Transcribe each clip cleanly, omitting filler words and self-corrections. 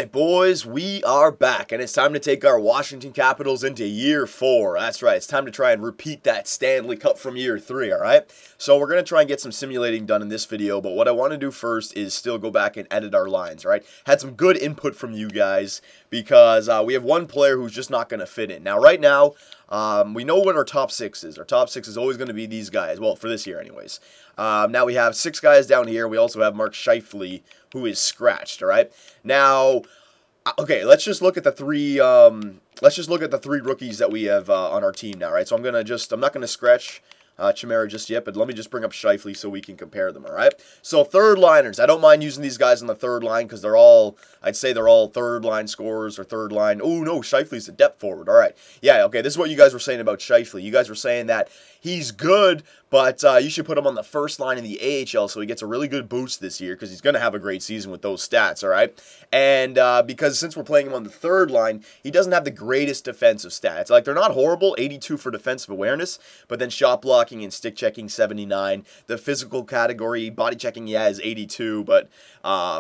Alright, boys, we are back, and it's time to take our Washington Capitals into year 4. That's right, it's time to try and repeat that Stanley Cup from year 3, alright? So we're going to try and get some simulating done in this video, but what I want to do first is still go back and edit our lines, alright? Had some good input from you guys, because we have one player who's just not going to fit in. Now, right now, we know what our top 6 is. Our top 6 is always going to be these guys, well, for this year anyways. Now we have 6 guys down here. We also have Mark Scheifele, who is scratched. All right. Now, okay, let's just look at the three. Let's just look at the 3 rookies that we have on our team now. Right. So I'm not gonna scratch Chimera just yet, but let me just bring up Scheifele so we can compare them. All right. So third liners. I don't mind using these guys on the third line because they're all. I'd say they're all third line scorers or third line. Oh no, Scheifele's a depth forward. All right. Yeah. Okay. This is what you guys were saying about Scheifele. You guys were saying that he's good, but you should put him on the first line in the AHL so he gets a really good boost this year because he's going to have a great season with those stats, all right? And because since we're playing him on the third line, he doesn't have the greatest defensive stats. Like, they're not horrible, 82 for defensive awareness, but then shot blocking and stick checking, 79. The physical category, body checking, yeah, is 82, but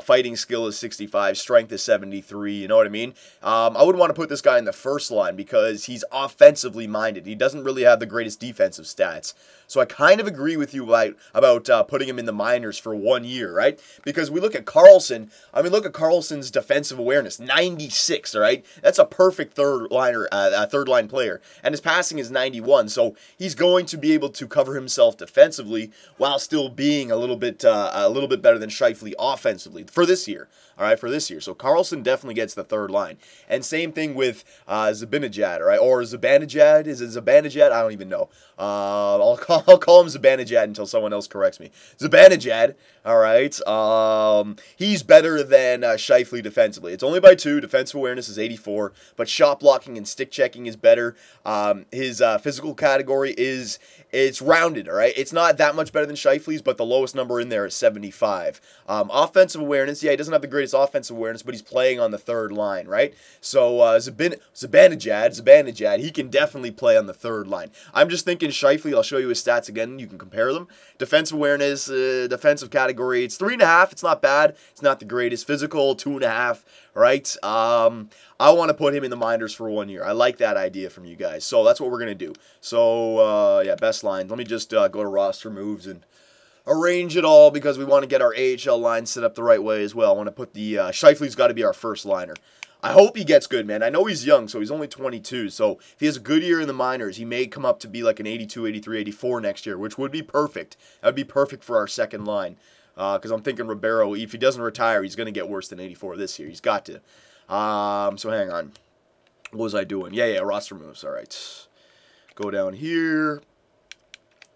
fighting skill is 65, strength is 73, you know what I mean? I wouldn't want to put this guy in the first line because he's offensively minded. He doesn't really have the greatest defensive stats. So I kind of agree with you about putting him in the minors for 1 year, right? Because we look at Carlson. I mean, look at Carlson's defensive awareness, 96, all right? That's a perfect third line player, and his passing is 91. So he's going to be able to cover himself defensively while still being a little bit better than Scheifele offensively for this year. All right, for this year. So Carlson definitely gets the third line. And same thing with Zibanejad, all right? Or Zibanejad. Is it Zibanejad? I don't even know. I'll call him Zibanejad until someone else corrects me. Zibanejad, all right? He's better than Scheifele defensively. It's only by 2. Defensive awareness is 84. But shot blocking and stick checking is better. His physical category it's rounded, all right? It's not that much better than Scheifele's, but the lowest number in there is 75. Offensive awareness, yeah, he doesn't have the greatest offensive awareness, but he's playing on the third line, right? So Zibanejad, he can definitely play on the third line. I'm just thinking Scheifele, I'll show you his stats again, you can compare them. Defensive awareness, defensive category, it's 3.5, it's not bad, it's not the greatest. Physical, 2.5, right? I want to put him in the minors for 1 year. I like that idea from you guys, so that's what we're going to do. So, yeah, best lines. Let me just go to roster moves and arrange it all because we want to get our AHL line set up the right way as well. I want to put the Scheifele's got to be our first liner. I hope he gets good, man. I know he's young, so he's only 22. So if he has a good year in the minors, he may come up to be like an 82, 83, 84 next year, which would be perfect. That would be perfect for our second line because I'm thinking Ribeiro, if he doesn't retire, he's going to get worse than 84 this year. He's got to. So hang on. What was I doing? Yeah, roster moves. All right. Go down here.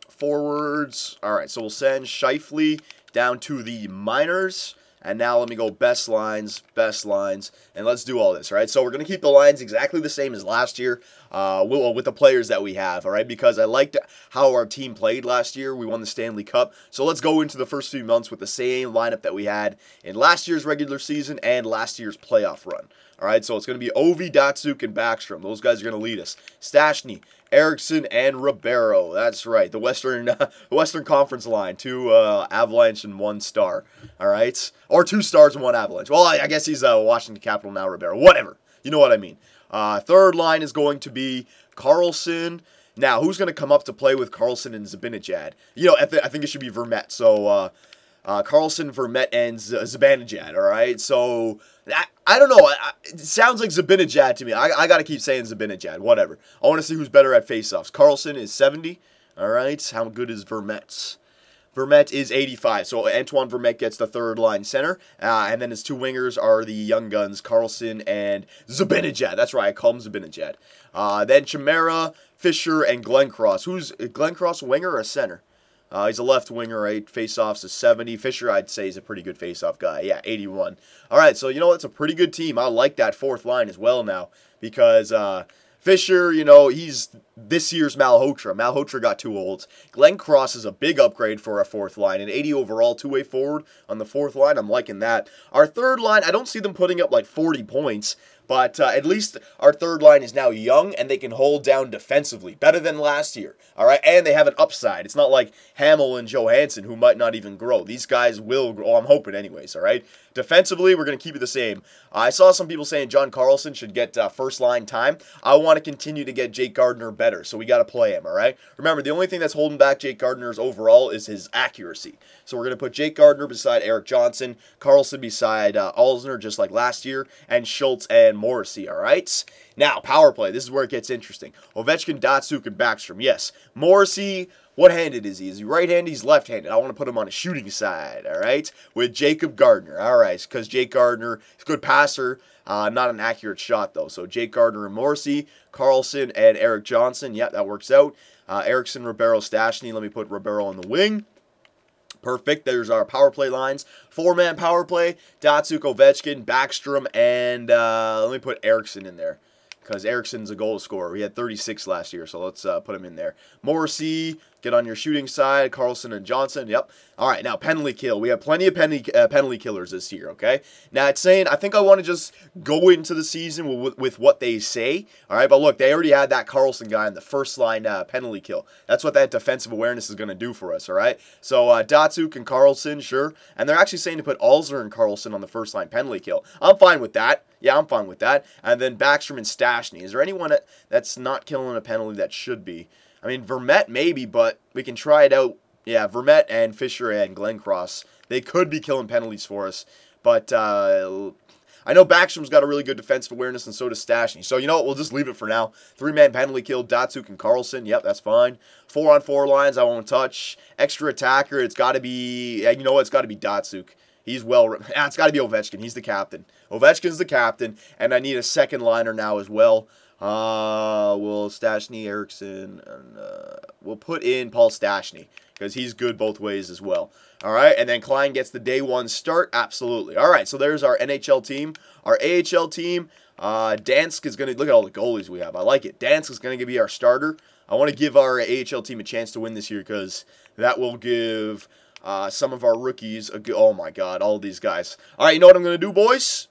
Forwards. All right, so we'll send Scheifele down to the minors. And now let me go best lines, and let's do all this, all right? So we're going to keep the lines exactly the same as last year with the players that we have, all right? Because I liked how our team played last year. We won the Stanley Cup. So let's go into the first few months with the same lineup that we had in last year's regular season and last year's playoff run. All right, so it's going to be Ovi, Datsuk, and Backstrom. Those guys are going to lead us. Stastny, Eriksson, and Ribeiro. That's right, the Western Conference line. 2 Avalanche and 1 Star. All right, or 2 Stars and 1 Avalanche. Well, I guess he's Washington Capital now, Ribeiro. Whatever, you know what I mean. Third line is going to be Carlson. Now, who's going to come up to play with Carlson and Zibanejad? You know, I think it should be Vermette. So Carlson, Vermette, and Zibanejad. All right, so I don't know. It sounds like Zibanejad to me. I got to keep saying Zibanejad. Whatever. I want to see who's better at faceoffs. Carlson is 70. All right. How good is Vermette? Vermette is 85. So Antoine Vermette gets the third line center. And then his 2 wingers are the young guns, Carlson and Zibanejad. That's right. I call him Zibanejad. Then Chimera, Fisher, and Glencross. Who's Glencross, winger or a center? He's a left winger, right? Faceoffs is 70. Fisher, I'd say, is a pretty good faceoff guy. Yeah, 81. All right, so, you know, it's a pretty good team. I like that fourth line as well now because Fisher, you know, he's this year's Malhotra. Malhotra got too old. Glencross is a big upgrade for our fourth line. An 80 overall, 2-way forward on the fourth line. I'm liking that. Our third line, I don't see them putting up like 40 points, But at least our third line is now young, and they can hold down defensively. Better than last year, all right? And they have an upside. It's not like Hamill and Johansson, who might not even grow. These guys will grow. I'm hoping anyways, all right? Defensively, we're going to keep it the same. I saw some people saying John Carlson should get first-line time. I want to continue to get Jake Gardiner better, so we got to play him, all right? Remember, the only thing that's holding back Jake Gardiner's overall is his accuracy. So we're going to put Jake Gardiner beside Erik Johnson, Carlson beside Alzner, just like last year, and Schultz and Morrissey, all right? Now, power play. This is where it gets interesting. Ovechkin, Datsyuk, and Backstrom. Yes, Morrissey, what-handed is he? Is he right-handed? He's left-handed. I want to put him on a shooting side, all right, with Jacob Gardiner. All right, because Jake Gardiner is a good passer, not an accurate shot, though. So Jake Gardiner and Morrissey, Carlson, and Erik Johnson. Yeah, that works out. Eriksson, Ribeiro, Stastny. Let me put Ribeiro on the wing. Perfect. There's our power play lines. Four-man power play. Datsyuk, Ovechkin, Backstrom, and let me put Eriksson in there, because Eriksson's a goal scorer. He had 36 last year, so let's put him in there. Morrissey, get on your shooting side. Carlson and Johnson, yep. All right, now penalty kill. We have plenty of penalty killers this year, okay? Now, it's saying I think I want to just go into the season with what they say, all right? But look, they already had that Carlson guy in the first-line penalty kill. That's what that defensive awareness is going to do for us, all right? So, Datsyuk and Carlson, sure. And they're actually saying to put Alzer and Carlson on the first-line penalty kill. I'm fine with that. Yeah, I'm fine with that. And then Backstrom and Stastny. Is there anyone that's not killing a penalty that should be? I mean, Vermette maybe, but we can try it out. Yeah, Vermette and Fisher and Glencross, they could be killing penalties for us. But I know Backstrom's got a really good defensive awareness, and so does Stastny. So, you know what? We'll just leave it for now. Three-man penalty kill, Datsyuk and Carlson. Yep, that's fine. 4-on-4 lines, I won't touch. Extra attacker, it's got to be, you know what? It's got to be Datsyuk. He's it's got to be Ovechkin. He's the captain. Ovechkin's the captain, and I need a second liner now as well. We'll Stastny, Eriksson, and we'll put in Paul Stastny, because he's good both ways as well. All right, and then Klein gets the day one start. Absolutely. All right, so there's our NHL team. Our AHL team, Dansk is going to, look at all the goalies we have. I like it. Dansk is going to be our starter. I want to give our AHL team a chance to win this year, because that will give some of our rookies oh my God, all of these guys. All right, you know what I'm going to do, boys?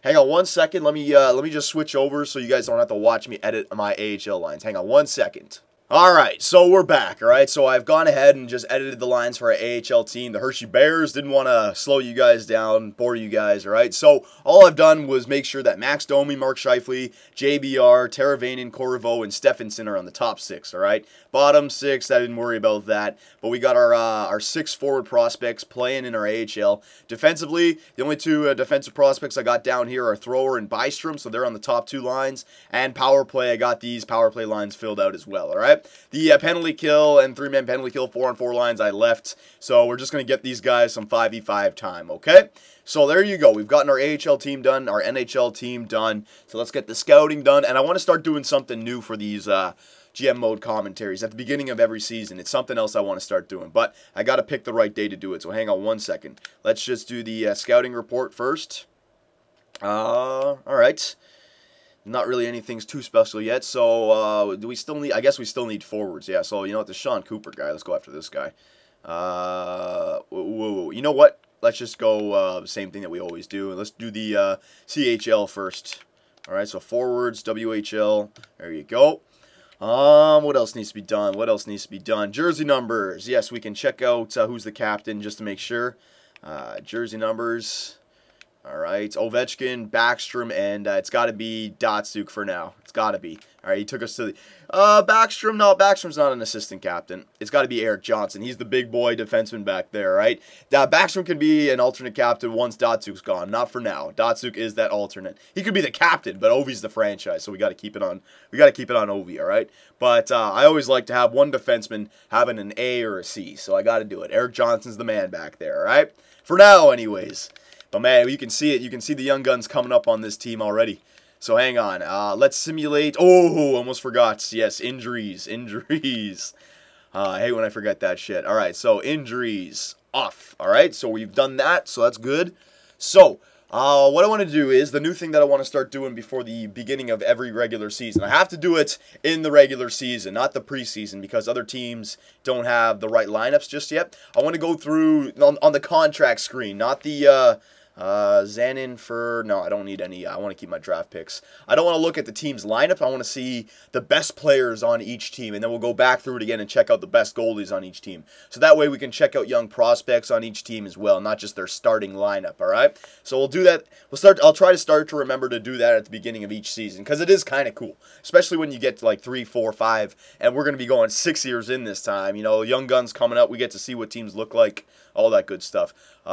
Hang on one second. Let me just switch over so you guys don't have to watch me edit my AHL lines. Hang on one second. All right, so we're back, all right? So I've gone ahead and just edited the lines for our AHL team. The Hershey Bears didn't want to slow you guys down, bore you guys, all right? So all I've done was make sure that Max Domi, Mark Scheifele, JBR, Teravainen, Corriveau, and Stephenson are on the top six, all right? Bottom six, I didn't worry about that. But we got our six forward prospects playing in our AHL. Defensively, the only two defensive prospects I got down here are Thrower and Bystrom, so they're on the top two lines. And power play, I got these power play lines filled out as well, all right? The penalty kill and three-man penalty kill, 4-on-4 lines I left. So we're just going to get these guys some 5v5 time, okay? So there you go. We've gotten our AHL team done, our NHL team done. So let's get the scouting done. And I want to start doing something new for these GM mode commentaries at the beginning of every season. It's something else I want to start doing. But I got to pick the right day to do it. So hang on one second. Let's just do the scouting report first. All right. Not really anything's too special yet, so do we still need, I guess we still need forwards, yeah, so you know what, the Sean Cooper guy, let's go after this guy. You know what, let's just go same thing that we always do, and let's do the CHL first. Alright, so forwards, WHL, there you go. What else needs to be done, what else needs to be done? Jersey numbers, yes, we can check out who's the captain just to make sure. Jersey numbers. All right, Ovechkin, Backstrom, and it's got to be Datsyuk for now. It's got to be. All right, he took us to the... Backstrom, no, Backstrom's not an assistant captain. It's got to be Erik Johnson. He's the big boy defenseman back there, right? Backstrom can be an alternate captain once Datsuk's gone. Not for now. Datsyuk is that alternate. He could be the captain, but Ovi's the franchise, so we got to keep it on. We got to keep it on Ovi, all right? But I always like to have one defenseman having an A or a C, so I got to do it. Erik Johnson's the man back there, all right? For now, anyways. But man, you can see it. You can see the young guns coming up on this team already. So hang on. Let's simulate. Oh, almost forgot. Yes, injuries. Injuries. I hate when I forget that shit. All right, so injuries off. All right, so we've done that. So that's good. So what I want to do is the new thing that I want to start doing before the beginning of every regular season. I have to do it in the regular season, not the preseason, because other teams don't have the right lineups just yet. I want to go through on the contract screen, not the Zanin for, no, I don't need any. I want to keep my draft picks. I don't want to look at the team's lineup. I want to see the best players on each team, and then we'll go back through it again and check out the best goalies on each team. So that way we can check out young prospects on each team as well, not just their starting lineup, all right? So we'll do that. I'll try to start to remember to do that at the beginning of each season, because it is kind of cool, especially when you get to like 3, 4, 5, and we're going to be going 6 years in this time. You know, young guns coming up. We get to see what teams look like, all that good stuff. No,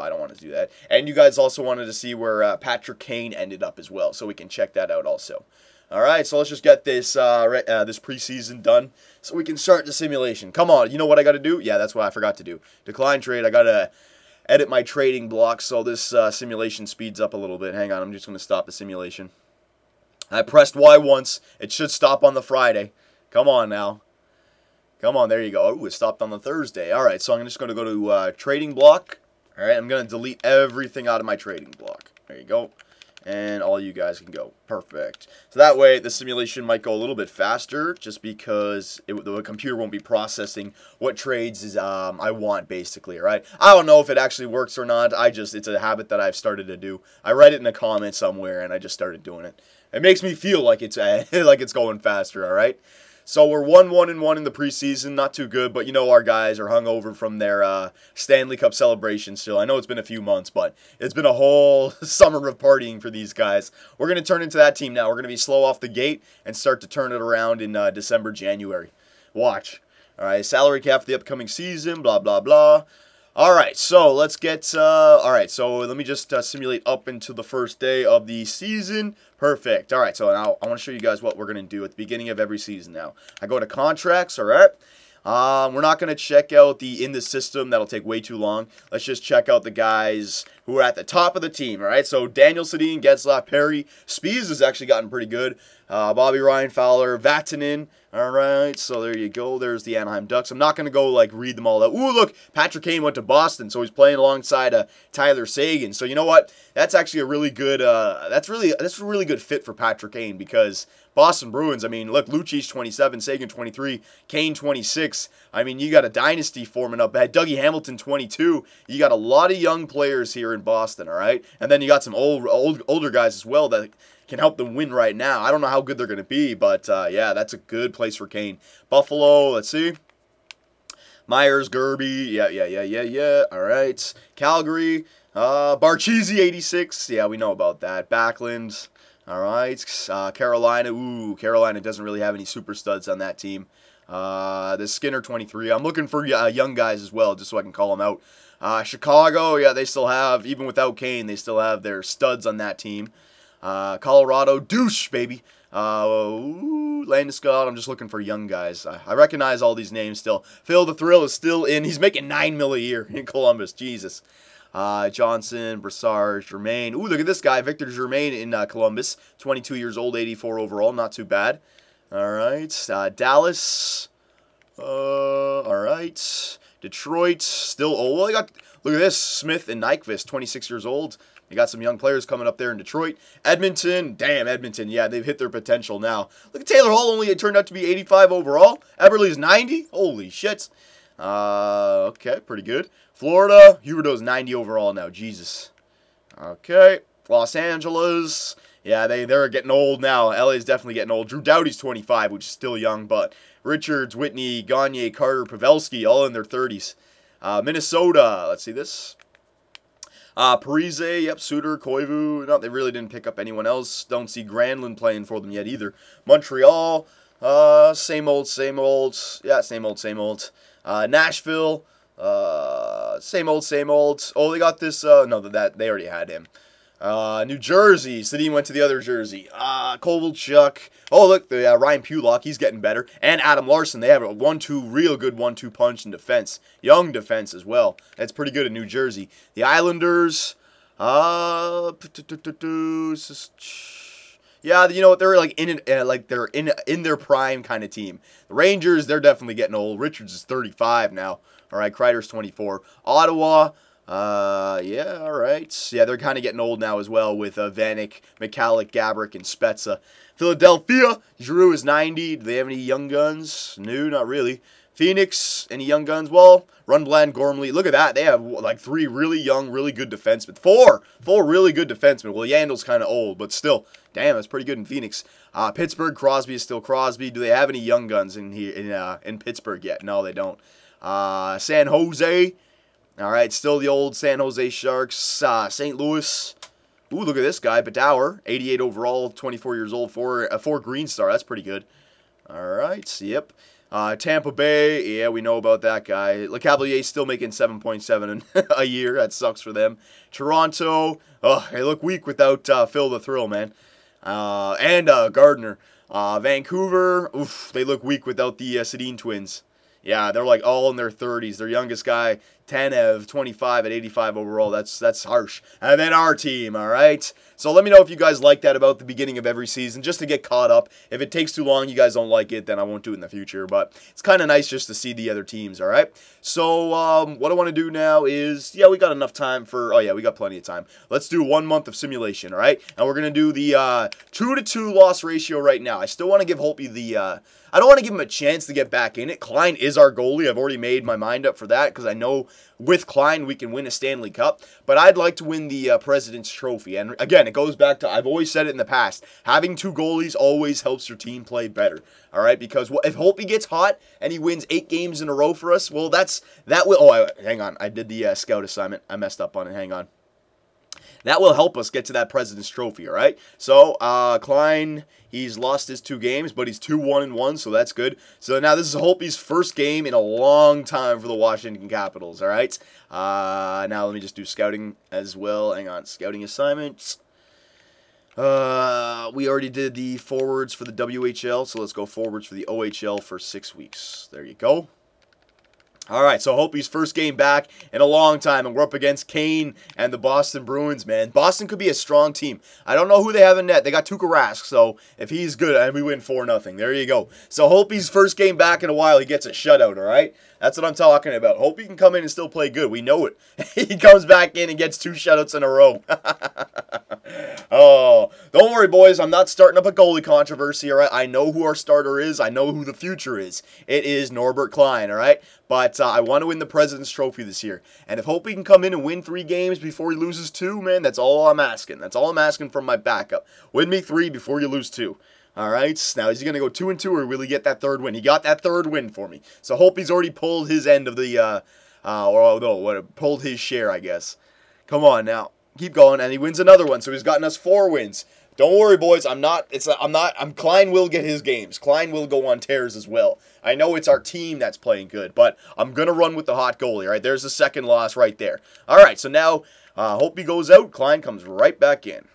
I don't want to do that. And you guys also wanted to see where Patrick Kane ended up as well, so we can check that out also. All right, so let's just get this this preseason done so we can start the simulation. Come on, you know what I got to do? Yeah, that's what I forgot to do. Decline trade. I got to edit my trading block so this simulation speeds up a little bit. Hang on, I'm just going to stop the simulation. I pressed Y once. It should stop on the Friday. Come on now. Come on, there you go. Ooh, it stopped on the Thursday. All right, so I'm just going to go to trading block. All right, I'm going to delete everything out of my trading block. There you go. And all you guys can go. Perfect. So that way, the simulation might go a little bit faster just because the computer won't be processing what trades I want, basically, all right? I don't know if it actually works or not. It's a habit that I've started to do. I read it in a comment somewhere, and I just started doing it. It makes me feel like it's like it's going faster, all right? So we're 1-1-1 in the preseason, not too good, but you know our guys are hungover from their Stanley Cup celebration still. I know it's been a few months, but it's been a whole summer of partying for these guys. We're going to turn into that team now. We're going to be slow off the gate and start to turn it around in December, January. Watch. All right, salary cap for the upcoming season, blah, blah, blah. All right, so let's get, all right, so let me just simulate up into the first day of the season. Perfect. All right, so now I want to show you guys what we're going to do at the beginning of every season now. I go to contracts, all right? We're not going to check out the in the system. That'll take way too long. Let's just check out the guys who are at the top of the team, all right? So Daniel Sedin, Getzlaf, Perry. Spies has actually gotten pretty good. Bobby Ryan, Fowler, Vatanen. All right, so there you go. There's the Anaheim Ducks. I'm not going to go, like, read them all out. Ooh, look, Patrick Kane went to Boston, so he's playing alongside Tyler Seguin. So you know what? That's actually a really good, that's a really good fit for Patrick Kane because Boston Bruins, I mean, look, Lucic 27, Seguin 23, Kane 26. I mean, you got a dynasty forming up. Dougie Hamilton 22. You got a lot of young players here in Boston, all right? And then you got some older guys as well that can help them win right now. I don't know how good they're going to be, but yeah, that's a good place for Kane. Buffalo, let's see. Myers, Gerby, yeah. All right. Calgary, Barchese, 86. Yeah, we know about that. Backlund, all right. Carolina, ooh, Carolina doesn't really have any super studs on that team. The Skinner, 23. I'm looking for young guys as well, just so I can call them out. Chicago, yeah, they still have, even without Kane, they still have their studs on that team. Colorado, douche, baby. Landeskog, I'm just looking for young guys. I recognize all these names still. Phil the Thrill is still in. He's making $9 million a year in Columbus. Jesus. Johnson, Brassard, Germain. Ooh, look at this guy, Victor Germain in Columbus. 22 years old, 84 overall. Not too bad. All right. Dallas. All right. Detroit, still old. Well, look at this. Smith and Nyquist, 26 years old. You got some young players coming up there in Detroit. Edmonton, damn, Edmonton, yeah, they've hit their potential now. Look at Taylor Hall, only it turned out to be 85 overall. Eberle's 90, holy shit. Okay, pretty good. Florida, Huberdeau's 90 overall now, Jesus. Okay, Los Angeles, yeah, they're getting old now. LA's definitely getting old. Drew Doughty's 25, which is still young, but Richards, Whitney, Gagne, Carter, Pavelski, all in their 30s. Minnesota, let's see this. Parise, yep, Suter, Koivu. No, they really didn't pick up anyone else. Don't see Granlund playing for them yet either. Montreal, same old. Yeah, same old. Nashville, same old. Oh, they got this, no, they already had him. New Jersey, Sedin went to the other Jersey. Kovalchuk. Oh, look, the Ryan Pulock, he's getting better. And Adam Larson, they have a real good 1-2 punch in defense. Young defense as well. That's pretty good in New Jersey. The Islanders, yeah, you know what? They're like they're in their prime kind of team. The Rangers, they're definitely getting old. Richards is 35 now. All right, Kreider's 24. Ottawa. Yeah, all right. Yeah, they're kind of getting old now as well with Vanek, Mikalik, Gabrick, and Spezza. Philadelphia, Giroux is 90. Do they have any young guns? No, not really. Phoenix, any young guns? Well, Rundbland, Gormley. Look at that. They have like 3 really young, really good defensemen. 4 really good defensemen. Well, Yandel's kind of old, but still, damn, that's pretty good in Phoenix. Pittsburgh, Crosby is still Crosby. Do they have any young guns in here in Pittsburgh yet? No, they don't. San Jose. All right, still the old San Jose Sharks. St. Louis. Ooh, look at this guy, Bedauer, 88 overall, 24 years old, 4 Green Star. That's pretty good. All right, yep. Tampa Bay, yeah, we know about that guy. Le Cavalier's still making 7.7 a year. That sucks for them. Toronto, they look weak without Phil the Thrill, man. And Gardner. Vancouver, oof, they look weak without the Sedin twins. Yeah, they're like all in their 30s. Their youngest guy, Tanev, 25 at 85 overall. That's harsh. And then our team, all right? So let me know if you guys like that about the beginning of every season, just to get caught up. If it takes too long, you guys don't like it, then I won't do it in the future. But it's kind of nice just to see the other teams, all right? So what I want to do now is, yeah, we got enough time for, oh yeah, we got plenty of time. Let's do 1 month of simulation, all right? And we're going to do the 2-to-2 loss ratio right now. I still want to give Holtby the, I don't want to give him a chance to get back in it. Klein is our goalie. I've already made my mind up for that because I know with Klein we can win a Stanley Cup. But I'd like to win the President's Trophy. And again, it goes back to, I've always said it in the past, having 2 goalies always helps your team play better. All right, because if Holtby gets hot and he wins 8 games in a row for us, well, that will. Oh, hang on, I did the scout assignment. I messed up on it. Hang on. That will help us get to that President's Trophy, all right? So, Klein, he's lost his 2 games, but he's 2-1-1, so that's good. So now this is Holtby's first game in a long time for the Washington Capitals, all right? Now let me just do scouting as well. Hang on, scouting assignments. We already did the forwards for the WHL, so let's go forwards for the OHL for 6 weeks. There you go. All right, so Holtby's first game back in a long time, and we're up against Kane and the Boston Bruins, man. Boston could be a strong team. I don't know who they have in net. They got Tuukka Rask, so if he's good, and we win 4-0. There you go. So Holtby's first game back in a while, he gets a shutout, all right? That's what I'm talking about. Holtby can come in and still play good. We know it. He comes back in and gets 2 shutouts in a row. Oh, don't worry, boys. I'm not starting up a goalie controversy, all right? I know who our starter is. I know who the future is. It is Norbert Klein, all right? But I want to win the President's Trophy this year. And if Holtby can come in and win 3 games before he loses 2, man, that's all I'm asking. That's all I'm asking from my backup. Win me 3 before you lose 2. All right, now is he going to go 2-2 or will he get that 3rd win? He got that 3rd win for me. So Holtby's already pulled his end of the, pulled his share, I guess. Come on now. Keep going, and he wins another one, so he's gotten us 4 wins. Don't worry, boys. Klein will get his games. Klein will go on tears as well. I know it's our team that's playing good, but I'm going to run with the hot goalie, all right? There's the 2nd loss right there. All right, so now Holtby goes out. Klein comes right back in.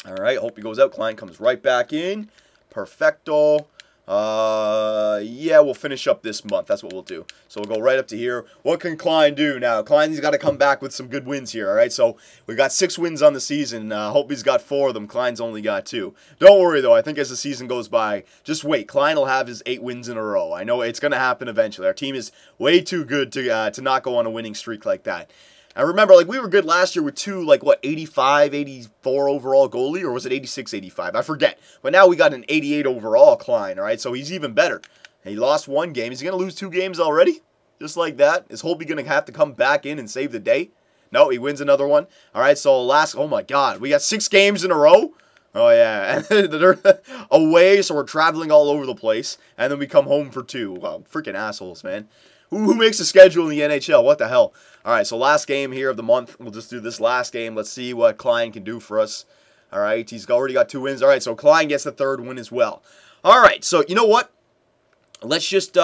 All right, Holtby goes out. Klein comes right back in. Perfecto. Yeah, we'll finish up this month. That's what we'll do. So we'll go right up to here. What can Klein do now? Klein's got to come back with some good wins here, all right? So we got 6 wins on the season. Holtby's got 4 of them. Klein's only got 2. Don't worry, though. I think as the season goes by, just wait. Klein will have his 8 wins in a row. I know it's going to happen eventually. Our team is way too good to not go on a winning streak like that. I remember, like, we were good last year with 2, 85, 84 overall goalie, or was it 86, 85? I forget. But now we got an 88 overall Klein, all right? So he's even better. And he lost 1 game. Is he going to lose 2 games already? Just like that? Is Holtby going to have to come back in and save the day? No, he wins another one. All right, so oh my God, we got 6 games in a row? Oh, yeah. And they're away, so we're traveling all over the place. And then we come home for 2. Wow, freaking assholes, man. Who makes a schedule in the NHL? What the hell? All right, so last game here of the month. We'll just do this last game. Let's see what Klein can do for us. All right, he's already got 2 wins. All right, so Klein gets the 3rd win as well. All right, so you know what? Let's just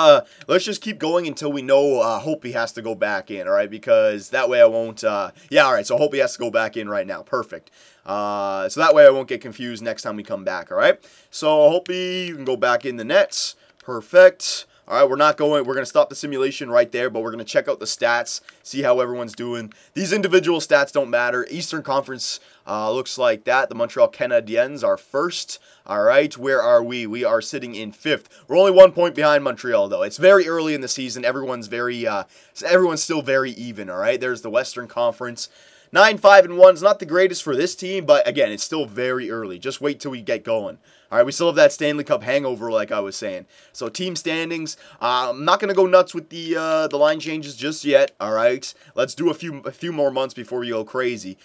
keep going until we know Holtby has to go back in, all right? Because that way I won't, yeah, all right, so Holtby has to go back in right now. Perfect. So that way I won't get confused next time we come back, all right? So Holtby, you can go back in the nets. Perfect. All right, we're going to stop the simulation right there, but we're going to check out the stats, see how everyone's doing. These individual stats don't matter. Eastern Conference looks like that. The Montreal Canadiens are first. All right, where are we? We are sitting in 5th. We're only 1 point behind Montreal, though. It's very early in the season. Everyone's still very even, all right? There's the Western Conference. 9-5-1 is not the greatest for this team, but again, it's still very early. Just wait till we get going. All right, we still have that Stanley Cup hangover, like I was saying. So team standings. I'm not gonna go nuts with the line changes just yet. All right, let's do a few more months before we go crazy.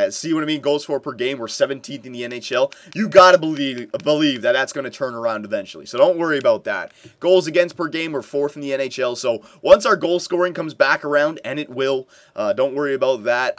See what I mean? Goals for per game. We're 17th in the NHL. You gotta believe that that's gonna turn around eventually. So don't worry about that. Goals against per game. We're 4th in the NHL. So once our goal scoring comes back around, and it will, don't worry about that.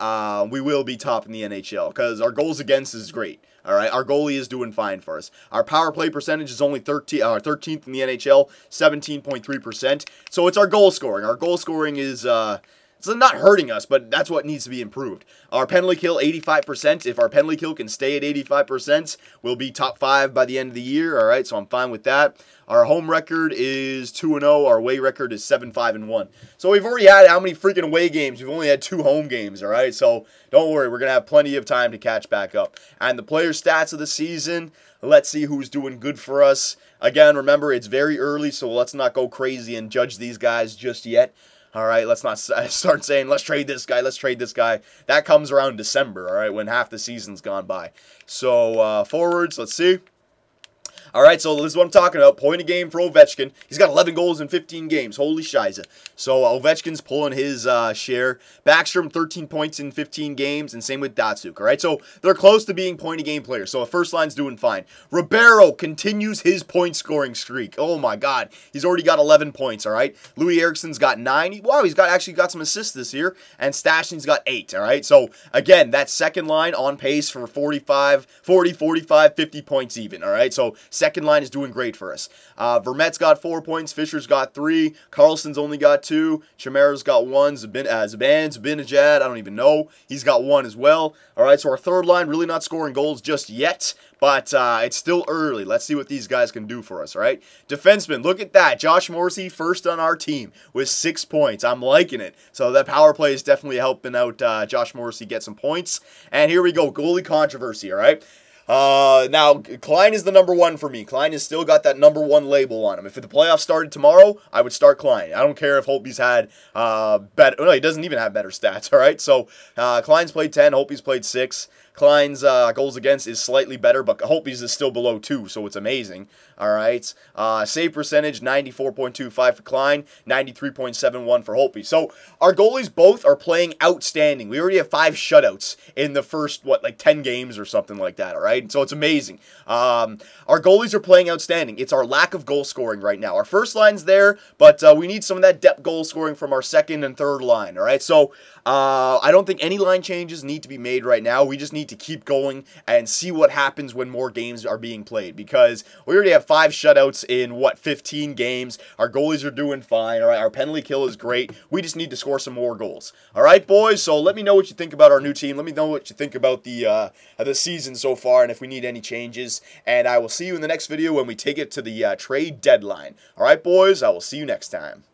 We will be top in the NHL because our goals against is great. All right, our goalie is doing fine for us. Our power play percentage is only 13th in the NHL, 17.3%. So it's our goal scoring. Our goal scoring is it's not hurting us, but that's what needs to be improved. Our penalty kill, 85%. If our penalty kill can stay at 85%, we'll be top 5 by the end of the year. All right, so I'm fine with that. Our home record is 2-0. Our away record is 7-5-1. So we've already had how many freaking away games? We've only had 2 home games, all right? So don't worry, we're going to have plenty of time to catch back up. And the player stats of the season, let's see who's doing good for us. Again, remember, it's very early, so let's not go crazy and judge these guys just yet. All right, let's not start saying, let's trade this guy, let's trade this guy. That comes around December, all right, when half the season's gone by. So forwards, let's see. All right, so this is what I'm talking about. Point a game for Ovechkin. He's got 11 goals in 15 games. Holy shiza. So Ovechkin's pulling his share. Backstrom, 13 points in 15 games, and same with Datsuk. All right, so they're close to being point-a-game players. So the first line's doing fine. Ribeiro continues his point-scoring streak. Oh, my God. He's already got 11 points, all right? Louis Eriksson's got 9. Wow, he's actually got some assists this year. And Stashion's got 8, all right? So, again, that second line on pace for 40, 45, 50 points even, all right? So, second line is doing great for us. Vermette's got 4 points. Fisher's got 3. Carlson's only got 2. Chimera's got 1. Zabinajad, I don't even know. He's got 1 as well. All right, so our third line really not scoring goals just yet, but it's still early. Let's see what these guys can do for us, all right? Defenseman, look at that. Josh Morrissey first on our team with 6 points. I'm liking it. So that power play is definitely helping out Josh Morrissey get some points. And here we go, goalie controversy, all right? Now, Klein is the number 1 for me. Klein has still got that number 1 label on him. If the playoffs started tomorrow, I would start Klein. I don't care if Holtby's had better. No, he doesn't even have better stats, all right? So, Klein's played 10, Holtby's played 6. Klein's goals against is slightly better, but Holtby's is still below 2, so it's amazing. All right. Save percentage, 94.25 for Klein, 93.71 for Holtby. So our goalies both are playing outstanding. We already have 5 shutouts in the first, like 10 games or something like that, all right? So it's amazing. Our goalies are playing outstanding. It's our lack of goal scoring right now. Our first line's there, but we need some of that depth goal scoring from our second and third line, all right? So I don't think any line changes need to be made right now. We just need to keep going and see what happens when more games are being played, because we already have 5 shutouts in, 15 games. Our goalies are doing fine, all right? Our penalty kill is great. We just need to score some more goals. All right, boys? So let me know what you think about our new team. Let me know what you think about the season so far and if we need any changes. And I will see you in the next video when we take it to the trade deadline. All right, boys? I will see you next time.